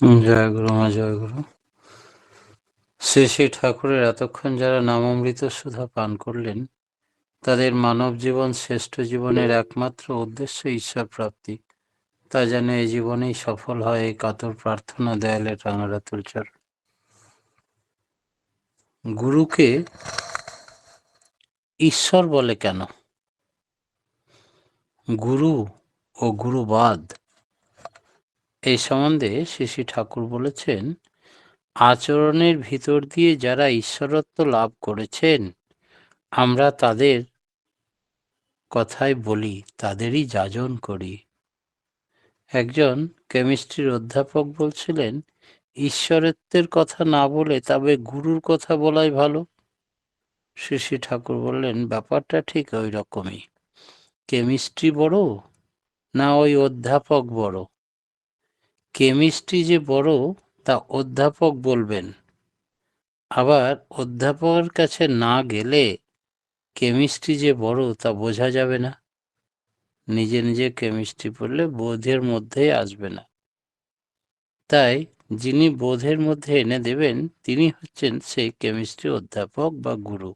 জয় গুরু মা, জয় গুরু। শ্রী শ্রী ঠাকুরের এতক্ষণ যারা নামামৃত সুধা পান করলেন, তাদের মানব জীবন শ্রেষ্ঠ জীবনের একমাত্র উদ্দেশ্য ঈশ্বর প্রাপ্তি। তা যেন এই জীবনেই সফল হয়, এই কাতর প্রার্থনা দেয়ালে রাঙারা তুলচার। গুরুকে ঈশ্বর বলে কেন? গুরু ও গুরুবাদ এই সম্বন্ধে শ্রী শ্রী ঠাকুর বলেছেন, আচরণের ভিতর দিয়ে যারা ঈশ্বরত্ব লাভ করেছেন, আমরা তাদের কথাই বলি, তাদেরই যাজন করি। একজন কেমিস্ট্রির অধ্যাপক বলছিলেন, ঈশ্বরত্বের কথা না বলে তবে গুরুর কথা বলাই ভালো। শ্রী শ্রী ঠাকুর বললেন, ব্যাপারটা ঠিক ওই রকমই। কেমিস্ট্রি বড় না ওই অধ্যাপক বড়? কেমিস্ট্রি যে বড় তা অধ্যাপক বলবেন, আবার অধ্যাপকের কাছে না গেলে কেমিস্ট্রি যে বড় তা বোঝা যাবে না। নিজে নিজে কেমিস্ট্রি পড়লে বোধের মধ্যেই আসবে না। তাই যিনি বোধের মধ্যে এনে দেবেন তিনি হচ্ছেন সেই কেমিস্ট্রি অধ্যাপক বা গুরু।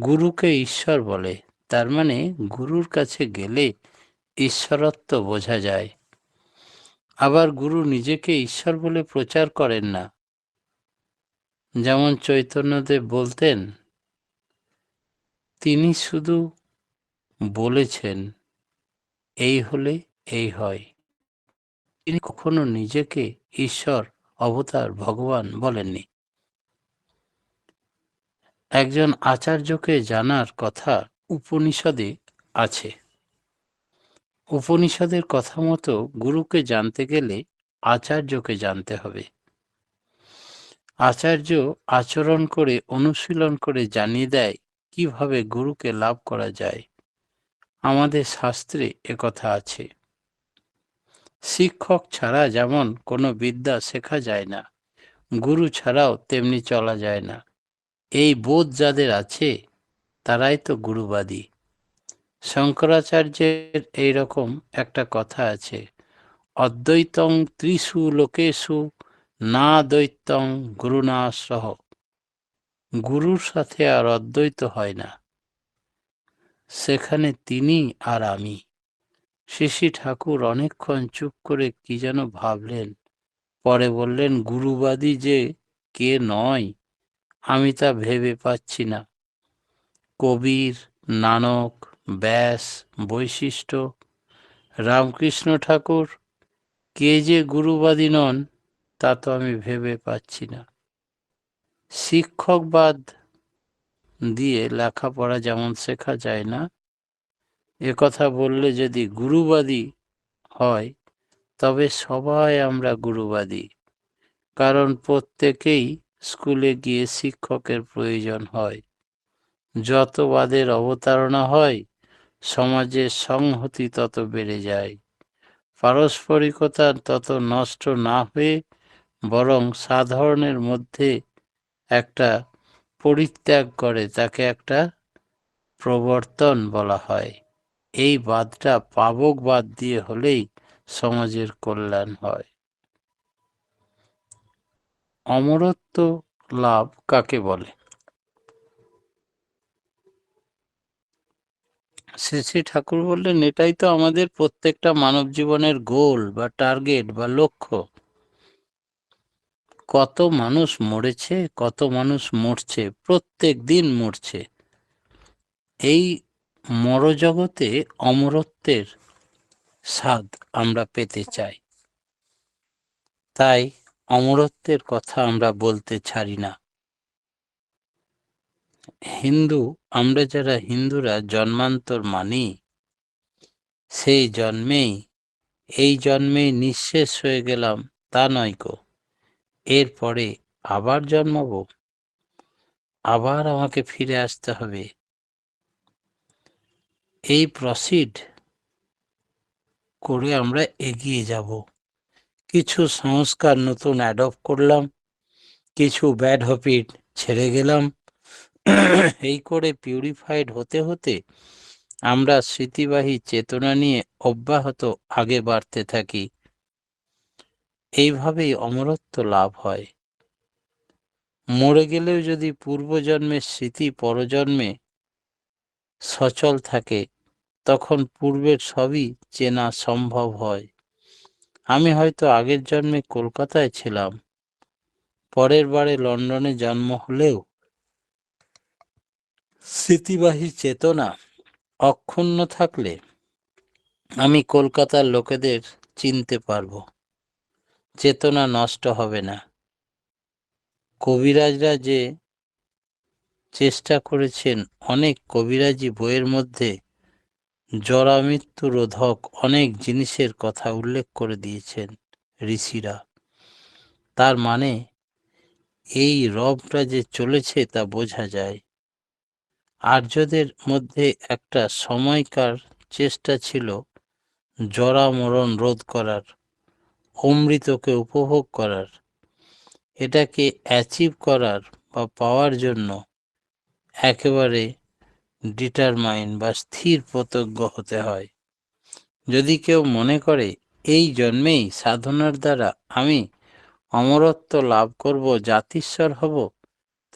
গুরুকে ঈশ্বর বলে, তার মানে গুরুর কাছে গেলে ঈশ্বরত্ব বোঝা যায়। আবার গুরু নিজেকে ঈশ্বর বলে প্রচার করেন না। যেমন চৈতন্যদেব বলতেন, তিনি শুধু বলেছেন এই হলে এই হয়। তিনি কখনো নিজেকে ঈশ্বর, অবতার, ভগবান বলেননি। একজন আচার্যকে জানার কথা উপনিষদে আছে। উপনিষদের কথা মতো গুরুকে জানতে গেলে আচার্যকে জানতে হবে। আচার্য আচরণ করে, অনুশীলন করে জানিয়ে দেয় কিভাবে গুরুকে লাভ করা যায়। আমাদের শাস্ত্রে একথা আছে। শিক্ষক ছাড়া যেমন কোনো বিদ্যা শেখা যায় না, গুরু ছাড়াও তেমনি চলা যায় না। এই বোধ যাদের আছে তারাই তো গুরুবাদী। শঙ্করাচার্যের এইরকম একটা কথা আছে, অদ্বৈতং ত্রিষু লোকেষু না দ্বৈতং গুরুনা সহ। গুরুর সাথে আর অদ্বৈত হয় না, সেখানে তিনি আর আমি। শ্রী শ্রী ঠাকুর অনেকক্ষণ চুপ করে কি যেন ভাবলেন, পরে বললেন, গুরুবাদী যে কে নয় আমি তা ভেবে পাচ্ছি না। কবির, নানক, ব্যাস, বৈশিষ্ট্য, রামকৃষ্ণ ঠাকুর কে যে গুরুবাদী নন তা তো আমি ভেবে পাচ্ছি না। শিক্ষকবাদ দিয়ে লেখাপড়া যেমন শেখা যায় না, একথা বললে যদি গুরুবাদী হয় তবে সবাই আমরা গুরুবাদী। কারণ প্রত্যেকেই স্কুলে গিয়ে শিক্ষকের প্রয়োজন হয়। যত বাদের অবতারণা হয় সমাজের সংহতি তত বেড়ে যায়, পারস্পরিকতা তত নষ্ট না হয়ে বরং সাধারণের মধ্যে একটা পরিত্যাগ করে, তাকে একটা প্রবর্তন বলা হয়। এই বাদটা পাবকবাদ দিয়ে হলেই সমাজের কল্যাণ হয়। অমরত্ব লাভ কাকে বলে? শ্রী শ্রী ঠাকুর বললেন, এটাই তো আমাদের প্রত্যেকটা মানব জীবনের গোল বা টার্গেট বা লক্ষ্য। কত মানুষ মরেছে, কত মানুষ মরছে, প্রত্যেক দিন মরছে। এই মরজগতে অমরত্বের স্বাদ আমরা পেতে চাই, তাই অমরত্বের কথা আমরা বলতে ছাড়ি না। আমরা যারা হিন্দুরা জন্মান্তর মানি, সেই জন্মেই, এই জন্মেই নিঃশেষ হয়ে গেলাম তা নয় গো। এরপরে আবার জন্মাবো, আবার আমাকে ফিরে আসতে হবে। এই প্রসিড করে আমরা এগিয়ে যাব। কিছু সংস্কার নতুন অ্যাডপ্ট করলাম, কিছু ব্যাড হ্যাবিট ছেড়ে গেলাম। এই করে পিউরিফাইড হতে হতে আমরা স্মৃতিবাহী চেতনা নিয়ে অব্যাহত আগে বাড়তে থাকি। এইভাবেই অমরত্ব লাভ হয়। মরে গেলেও যদি পূর্বজন্মের স্মৃতি পরজন্মে সচল থাকে, তখন পূর্বের সবই চেনা সম্ভব হয়। আমি হয়তো আগের জন্মে কলকাতায় ছিলাম, পরের বারে লন্ডনে জন্ম হলেও স্মৃতিবাহী চেতনা অক্ষুণ্ণ থাকলে আমি কলকাতার লোকেদের চিনতে পারব। চেতনা নষ্ট হবে না। কবিরাজরা যে চেষ্টা করেছেন, অনেক কবিরাজি বইয়ের মধ্যে জরামৃত্যু রোধক অনেক জিনিসের কথা উল্লেখ করে দিয়েছেন ঋষিরা। তার মানে এই রবটা যে চলেছে তা বোঝা যায়। আর্যদের মধ্যে একটা সময়কার চেষ্টা ছিল জরা মরণ রোধ করার, অমৃতকে উপভোগ করার। এটাকে অ্যাচিভ করার বা পাওয়ার জন্য একেবারে ডিটারমাইন বা স্থির প্রতিজ্ঞ হতে হয়। যদি কেউ মনে করে এই জন্মেই সাধনার দ্বারা আমি অমরত্ব লাভ করব, জাতিস্বর হব,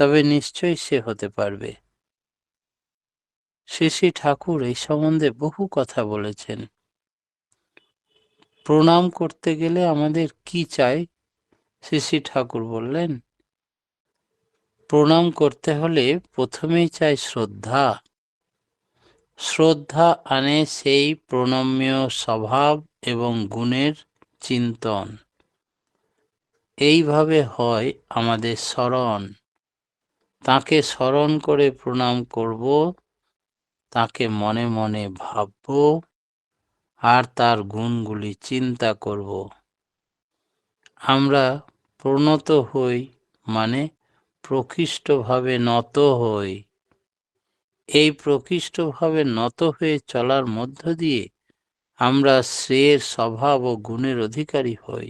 তবে নিশ্চয়ই সে হতে পারবে। শ্রী শ্রী ঠাকুর এই সম্বন্ধে বহু কথা বলেছেন। প্রণাম করতে গেলে আমাদের কি চাই? শ্রী শ্রী ঠাকুর বললেন, প্রণাম করতে হলে প্রথমেই চাই শ্রদ্ধা। শ্রদ্ধা আনে সেই প্রণম্য স্বভাব এবং গুণের চিন্তন। এইভাবে হয় আমাদের স্মরণ। তাকে স্মরণ করে প্রণাম করব, তাকে মনে মনে ভাবব, আর তার গুণগুলি চিন্তা করব। আমরা প্রণত হই মানে প্রকৃষ্টভাবে নত হই। এই প্রকৃষ্টভাবে নত হয়ে চলার মধ্য দিয়ে আমরা শ্রেয়ের স্বভাব ও গুণের অধিকারী হই।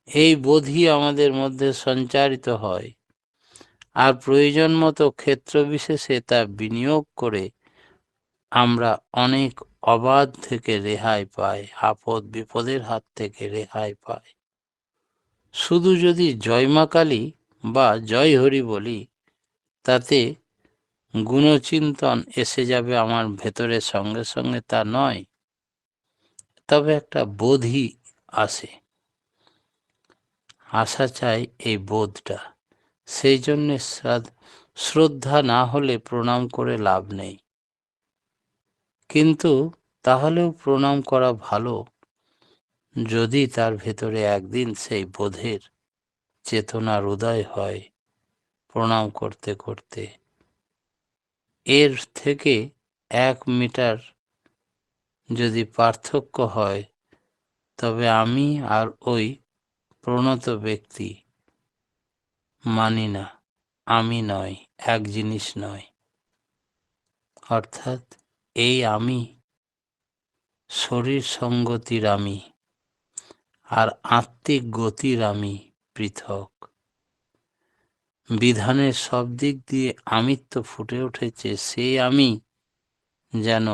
এই বোধই আমাদের মধ্যে সঞ্চারিত হয়, আর প্রয়োজন মতো ক্ষেত্র বিশেষে তা বিনিয়োগ করে আমরা অনেক অবাধ থেকে রেহাই পাই, আপদ বিপদের হাত থেকে রেহাই পাই। শুধু যদি জয় মা কালী বা জয় হরি বলি, তাতে গুণচিন্তন এসে যাবে আমার ভেতরে সঙ্গে সঙ্গে, তা নয়। তবে একটা বোধই আসে, আসা চাই এই বোধটা। সেই জন্যে শ্রদ্ধা না হলে প্রণাম করে লাভ নেই। কিন্তু তাহলেও প্রণাম করা ভালো, যদি তার ভেতরে একদিন সেই বোধের চেতনার উদয় হয় প্রণাম করতে করতে। এর থেকে 1 মিটার যদি পার্থক্য হয়, তবে আমি আর ওই প্রণত ব্যক্তি মানি না, আমি নয়, এক জিনিস নয়। অর্থাৎ এই আমি শরীর সঙ্গতির আমি, আর আত্মিক গতির আমি পৃথক। বিধানের সব দিক দিয়ে আমিত্ব ফুটে উঠেছে, সেই আমি যেন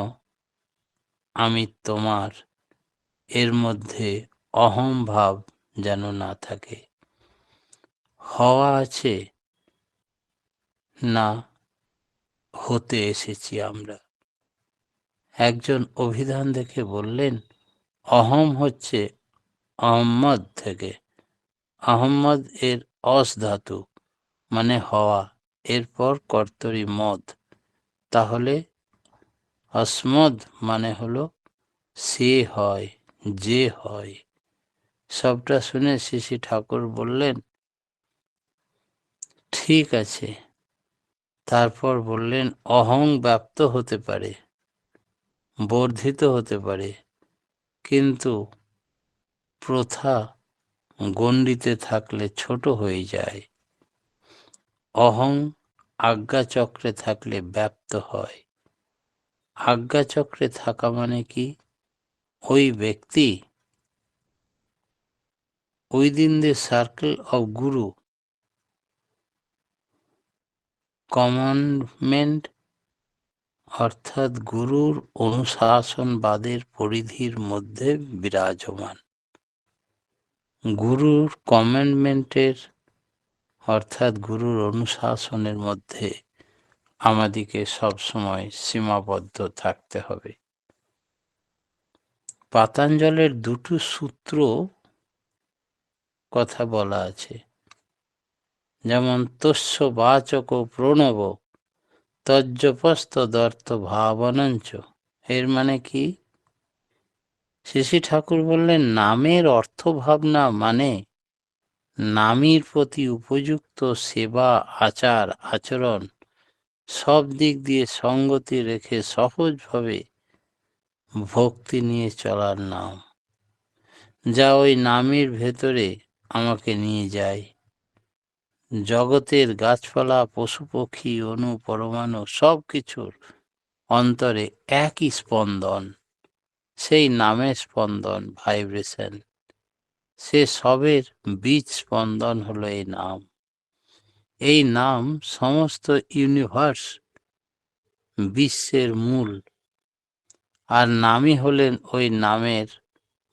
আমি তোমার, এর মধ্যে অহং ভাব যেন না থাকে। হওয়া আছে না হতে এসেছি আমরা। একজন অভিধান দেখে বললেন, অহম হচ্ছে আহম্মদ থেকে। আহম্মদ এর অস ধাতু মানে হওয়া, এরপর কর্তরি মদ, তাহলে অসমদ মানে হলো সে হয়, যে হয়। সবটা শুনে শ্রী শ্রী ঠাকুর বললেন, ঠিক আছে। তারপর বললেন, অহং ব্যাপ্ত হতে পারে, বর্ধিত হতে পারে, কিন্তু প্রথা গণ্ডিতে থাকলে ছোট হয়ে যায়। অহং আজ্ঞাচক্রে থাকলে ব্যাপ্ত হয়। আজ্ঞাচক্রে থাকা মানে কি? ওই ব্যক্তি within the circle of Guru commandment, অর্থাৎ গুরুর অনুশাসনবাদের পরিধির মধ্যে বিরাজমান। গুরুর কমেন্ডমেন্টের অর্থাৎ গুরুর অনুশাসনের মধ্যে আমাদিকে সবসময় সীমাবদ্ধ থাকতে হবে। পাতঞ্জলের দুটো সূত্র কথা বলা আছে, যেমন তস্য বাচক প্রণব তজ্জপস্তদর্থ ভাবনঞ্চ। এর মানে কি? শ্রী ঠাকুর বললেন, নামের অর্থ ভাবনা মানে নামীর প্রতি উপযুক্ত সেবা, আচার আচরণ সব দিক দিয়ে সঙ্গতি রেখে সহজভাবে ভক্তি নিয়ে চলার নাম, যা ওই নামের ভেতরে আমাকে নিয়ে যায়। জগতের গাছপালা, পশু পক্ষী, অণু পরমাণু সব কিছুর অন্তরে একই স্পন্দন, সেই নামের স্পন্দন, ভাইব্রেশন। সে সবের বীজ স্পন্দন হলো এই নাম। এই নাম সমস্ত ইউনিভার্স, বিশ্বের মূল। আর নামই হলেন ওই নামের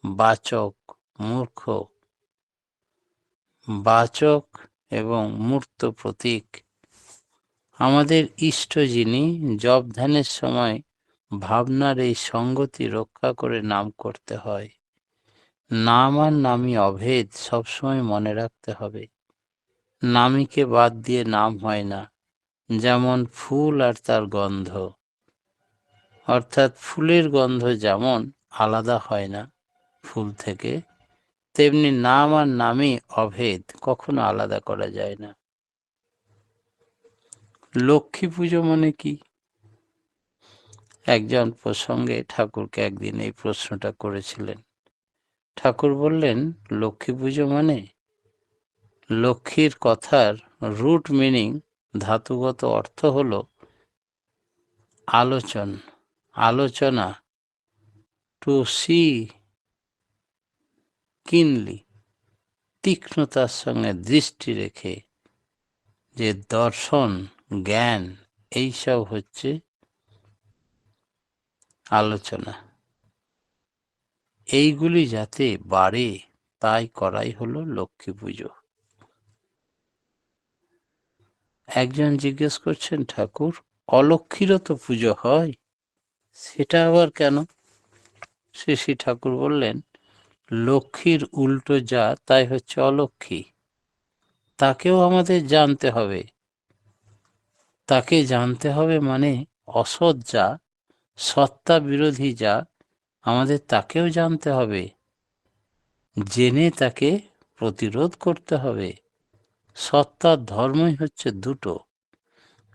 বাচক, মূর্খ, বাচক এবং মূর্ত প্রতীক। আমাদের ইষ্ট যিনি, জপ ধ্যানের সময় ভাবনার এই সঙ্গতি রক্ষা করে নাম করতে হয়। নাম আর নামই অভেদ, সবসময় মনে রাখতে হবে। নামীকে বাদ দিয়ে নাম হয় না। যেমন ফুল আর তার গন্ধ, অর্থাৎ ফুলের গন্ধ যেমন আলাদা হয় না ফুল থেকে, তেমনি নাম আর নামই অভেদ, কখনো আলাদা করা যায় না। লক্ষ্মী পুজো মানে কি? একজন প্রসঙ্গে ঠাকুরকে একদিন এই প্রশ্নটা করেছিলেন। ঠাকুর বললেন, লক্ষ্মী পুজো মানে, লক্ষ্মীর কথার রুট মিনিং, ধাতুগত অর্থ হলো আলোচনা, টু সি কিনলি, তীক্ষ্ণতার সঙ্গে দৃষ্টি রেখে যে দর্শন, জ্ঞান, এইসব হচ্ছে আলোচনা। এইগুলি যাতে বাড়ে তাই করাই হলো লক্ষ্মী পুজো। একজন জিজ্ঞেস করছেন, ঠাকুর অলক্ষ্মীরও তো পুজো হয়, সেটা আবার কেন? শ্রী ঠাকুর বললেন, লক্ষ্মীর উল্টো যা তাই হচ্ছে অলক্ষ্মী। তাকেও আমাদের জানতে হবে। তাকে জানতে হবে মানে অসৎ যা, সত্তা বিরোধী যা, আমাদের তাকেও জানতে হবে, জেনে তাকে প্রতিরোধ করতে হবে। সত্তার ধর্মই হচ্ছে দুটো,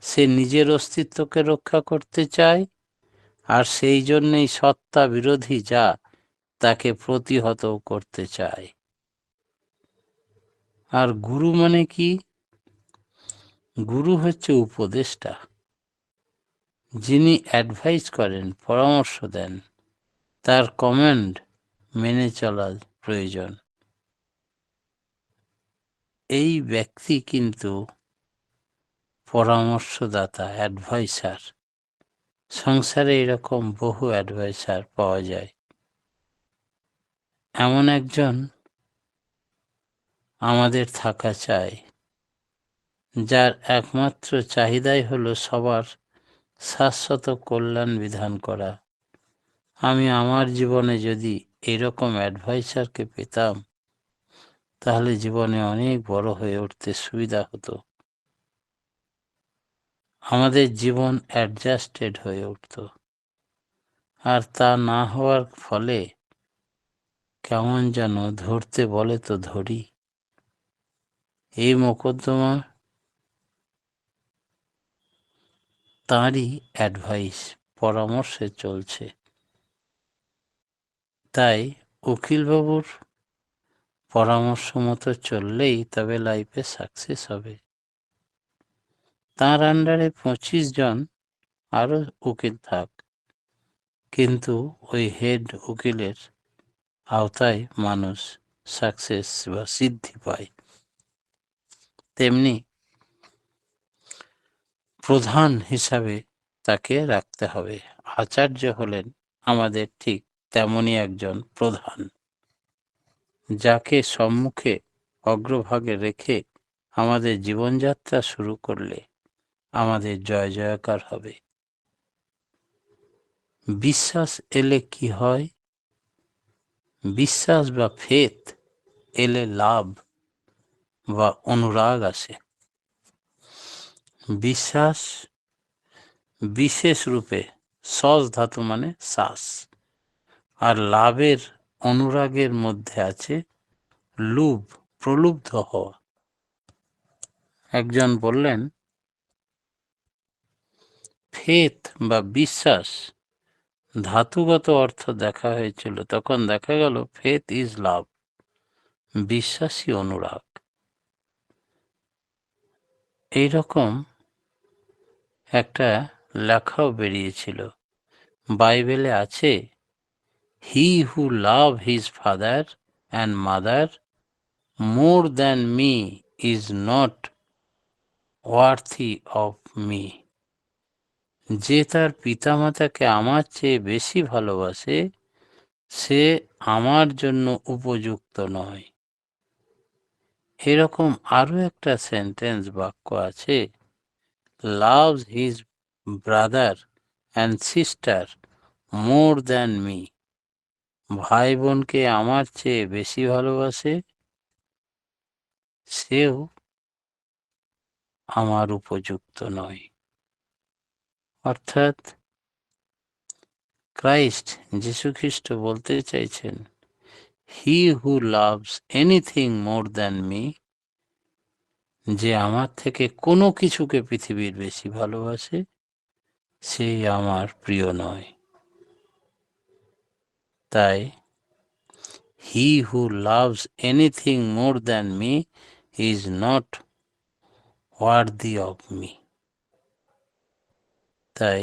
সে নিজের অস্তিত্বকে রক্ষা করতে চায়, আর সেই জন্যেই সত্তা বিরোধী যা তাকে প্রতিহত করতে চায়। আর গুরু মানে কি? গুরু হচ্ছে উপদেষ্টা, যিনি অ্যাডভাইস করেন, পরামর্শ দেন, তার কমান্ড মেনে চলা প্রয়োজন। এই ব্যক্তি কিন্তু পরামর্শদাতা, অ্যাডভাইসার। সংসারে এরকম বহু অ্যাডভাইসার পাওয়া যায়। এমন একজন আমাদের থাকা চাই, যার একমাত্র চাহিদাই হলো সবার শাশ্বত কল্যাণ বিধান করা। আমি আমার জীবনে যদি এরকম অ্যাডভাইসারকে পেতাম, তাহলে জীবনে অনেক বড় হয়ে উঠতে সুবিধা হতো। আমাদের জীবন অ্যাডজাস্টেড হয়ে উঠত। আর তা না হওয়ার ফলে কেমন যেন ধরতে বলে তো ধরি। এই মোকদ্দমা তাঁরই অ্যাডভাইস, পরামর্শে চলছে। তাই উকিলবাবুর পরামর্শ মতো চললেই তবে লাইফে সাকসেস হবে। তার আন্ডারে 25 জন আরো উকিল থাক, কিন্তু ওই হেড উকিলের আওতায় মানুষ সাকসেস বা সিদ্ধি পায়। তেমনি প্রধান হিসাবে তাকে রাখতে হবে। আচার্য হলেন আমাদের ঠিক তেমনই একজন প্রধান। যাকে সম্মুখে অগ্রভাগে রেখে আমাদের জীবনযাত্রা শুরু করলে আমাদের জয় জয়কার হবে। বিশ্বাস এলে কি হয়? বিশ্বাস বা ফেথ এলে লাভ বা অনুরাগ আসে। বিশ্বাস বিশেষ রূপে সস ধাতু মানে শ্বাস, আর লাভের অনুরাগের মধ্যে আছে লুভ, প্রলুব্ধ হওয়া। একজন বললেন, ফেথ বা বিশ্বাস ধাতুগত অর্থ দেখা হয়েছিল, তখন দেখা গেল ফেথ ইজ লাভ, বিশ্বাসী অনুরাগ। এইরকম একটা লেখাও বেরিয়েছিল, বাইবেলে আছে, he who love his father and mother more than me is not worthy of me. যে তার পিতামাতাকে আমার চেয়ে বেশি ভালোবাসে সে আমার জন্য উপযুক্ত নয়। এরকম আরো একটা সেন্টেন্স বাক্য আছে, loves his brother and sister more than me. ভাই বোনকে আমার চেয়ে বেশি ভালোবাসে, সেও আমার উপযুক্ত নয়। অর্থাৎ ক্রাইস্ট, যীশুখ্রিস্ট বলতে চাইছেন, he who loves anything more than me, যে আমার থেকে কোনো কিছুকে পৃথিবীর বেশি ভালোবাসে, সেই আমার প্রিয় নয়। তাই he who loves anything more than me is not worthy of me. তাই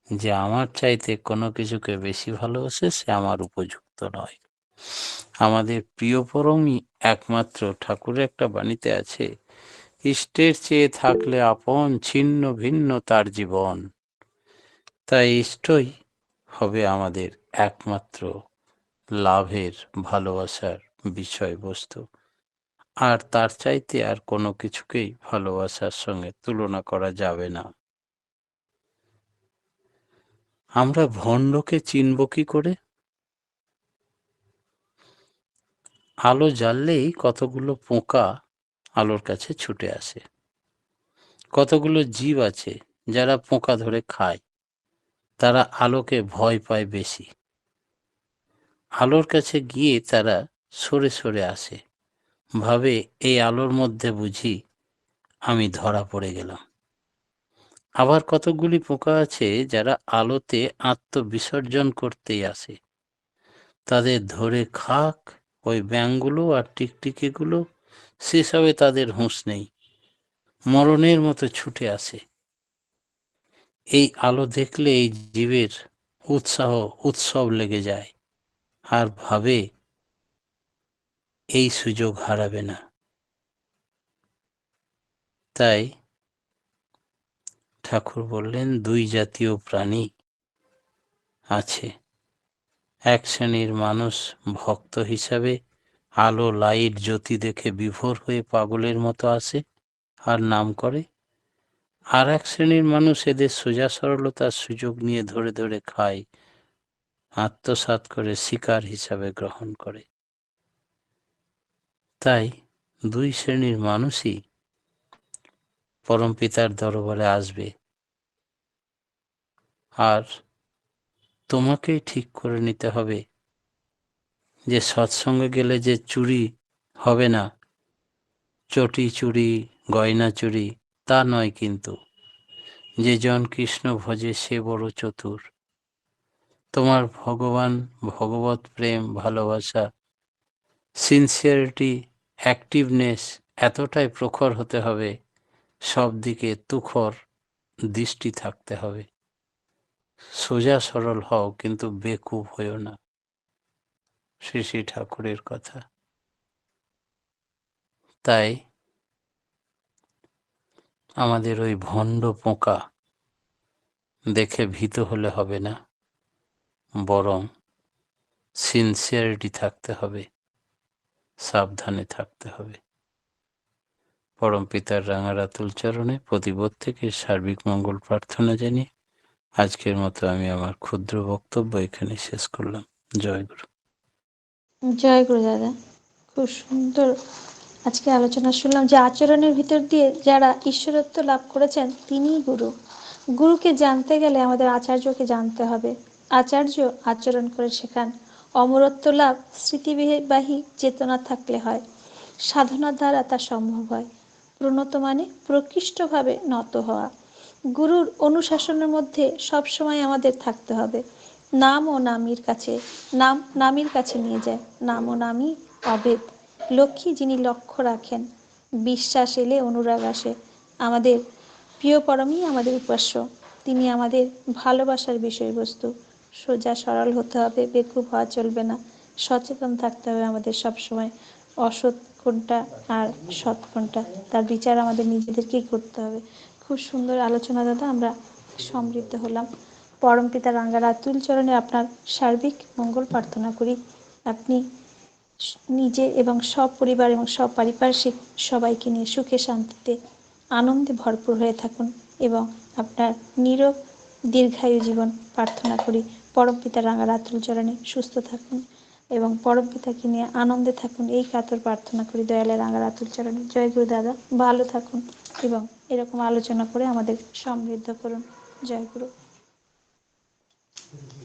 যে আমার চাইতে কোনো কিছুকে বেশি ভালোবাসে সে আমার উপযুক্ত নয়। আমাদের প্রিয় পরমই একমাত্র ঠাকুরের একটা বাণীতে আছে, ইষ্টের চেয়ে থাকলে আপন, ছিন্ন ভিন্ন তার জীবন। তাই ইষ্টই হবে আমাদের একমাত্র লাভের, ভালোবাসার বিষয়বস্তু। আর তার চাইতে আর কোনো কিছুকেই ভালোবাসার সঙ্গে তুলনা করা যাবে না। আমরা ভণ্ডকে চিনব কি করে? আলো জ্বাললেই কতগুলো পোকা আলোর কাছে ছুটে আসে। কতগুলো জীব আছে যারা পোকা ধরে খায়, তারা আলোকে ভয় পায় বেশি। আলোর কাছে গিয়ে তারা সরে সরে আসে, ভাবে এই আলোর মধ্যে বুঝি আমি ধরা পড়ে গেলাম। আবার কতকগুলি পোকা আছে যারা আলোতে আত্মবিসর্জন করতেই আসে। তাদের ধরে খাক ওই ব্যাঙগুলো আর টিকটিকিগুলো, সেসবে তাদের হুঁশ নেই, মরণের মতো ছুটে আসে। এই আলো দেখলে এই জীবের উৎসাহ উৎসব লেগে যায়, আর ভাবে এই সুযোগ হারাবে না। তাই ঠাকুর বললেন, দুই জাতীয় প্রাণী আছে। এক শ্রেণীর মানুষ ভক্ত হিসাবে আলো, লাইট, জ্যোতি দেখে বিভোর হয়ে পাগলের মতো আসে আর নাম করে। আর এক শ্রেণীর মানুষ এদের সোজা সরলতার সুযোগ নিয়ে ধরে ধরে খায়, আত্মসাৎ করে শিকার হিসাবে গ্রহণ করে। তাই দুই শ্রেণীর মানুষই পরমপিতার দরবারে আসবে, আর তোমাকেই ঠিক করে নিতে হবে যে সৎসঙ্গে গেলে যে চুরি হবে না, চটি চুরি, গয়না চুরি, তা নয়, কিন্তু যে জন কৃষ্ণ ভজে সে বড় চতুর। তোমার ভগবান, ভগবত প্রেম, ভালোবাসা, সিনসিয়ারিটি, অ্যাক্টিভনেস এতটাই প্রখর হতে হবে, সব দিকে তুখর দৃষ্টি থাকতে হবে। সোজা সরল হও, কিন্তু বেকুব হইও না। শ্রী শ্রী ঠাকুরের কথা। তাই আমাদের ওই ভণ্ড পোকা দেখে ভীত হলে হবে না, বরং সিনসিয়ারিটি থাকতে হবে। সাবধানে থাকতে হবে। পরম পিতার রাঙা রাতুল চরণে প্রতিবোধ থেকে সার্বিক মঙ্গল প্রার্থনা জানিয়ে আজকের মতো আমি আমার ক্ষুদ্র বক্তব্য এখানে শেষ করলাম। জয় গুরু। জয় গুরু দাদা, খুব সুন্দর আজকে আলোচনা শুনলাম যে আচরণের ভিতর দিয়ে যারা ঈশ্বরত্ব লাভ করেছেন তিনিই গুরু। গুরুকে জানতে গেলে আমাদের আচার্যকে জানতে হবে। আচার্য আচরণ করে শেখান। অমরত্ব লাভ স্মৃতিবাহী চেতনা থাকলে হয়। সাধনার দ্বারা তা সম্ভব হয়। প্রণত মানে প্রকৃষ্টভাবে নত হওয়া। গুরুর অনুশাসনের মধ্যে সবসময় আমাদের থাকতে হবে। নাম ও নামির কাছে, নাম নামির কাছে নিয়ে যায়। নাম ও নামই অভেদ। লক্ষ্মী যিনি লক্ষ্য রাখেন। বিশ্বাস এলে অনুরাগ আসে। আমাদের প্রিয় পরমই আমাদের উপাস্য। তিনি আমাদের ভালোবাসার বিষয়বস্তু। সোজা সরল হতে হবে, বেকুব হওয়া চলবে না। সচেতন থাকতে হবে আমাদের সবসময়। অসৎ কোনটা আর সৎ কোনটা তার বিচার আমাদের নিজেদেরকেই করতে হবে। খুব সুন্দর আলোচনা দাদা, আমরা সমৃদ্ধ হলাম। পরমপিতা রাঙ্গা রাতুল চরণে আপনার সার্বিক মঙ্গল প্রার্থনা করি। আপনি নিজে এবং সব পরিবার এবং সব পারিপার্শ্বিক সবাইকে নিয়ে সুখে শান্তিতে আনন্দে ভরপুর হয়ে থাকুন এবং আপনার নীরব দীর্ঘায়ু জীবন প্রার্থনা করি। পরমপিতা রাঙ্গা রাতুল চরণে সুস্থ থাকুন এবং পরমপিতাকে নিয়ে আনন্দে থাকুন, এই কাতর প্রার্থনা করি দয়ালের রাঙ্গা রাতুল চরণে। জয় গুরু দাদা, ভালো থাকুন এবং এরকম আলোচনা করে আমাদের সমৃদ্ধ করুন। জয় গুরু।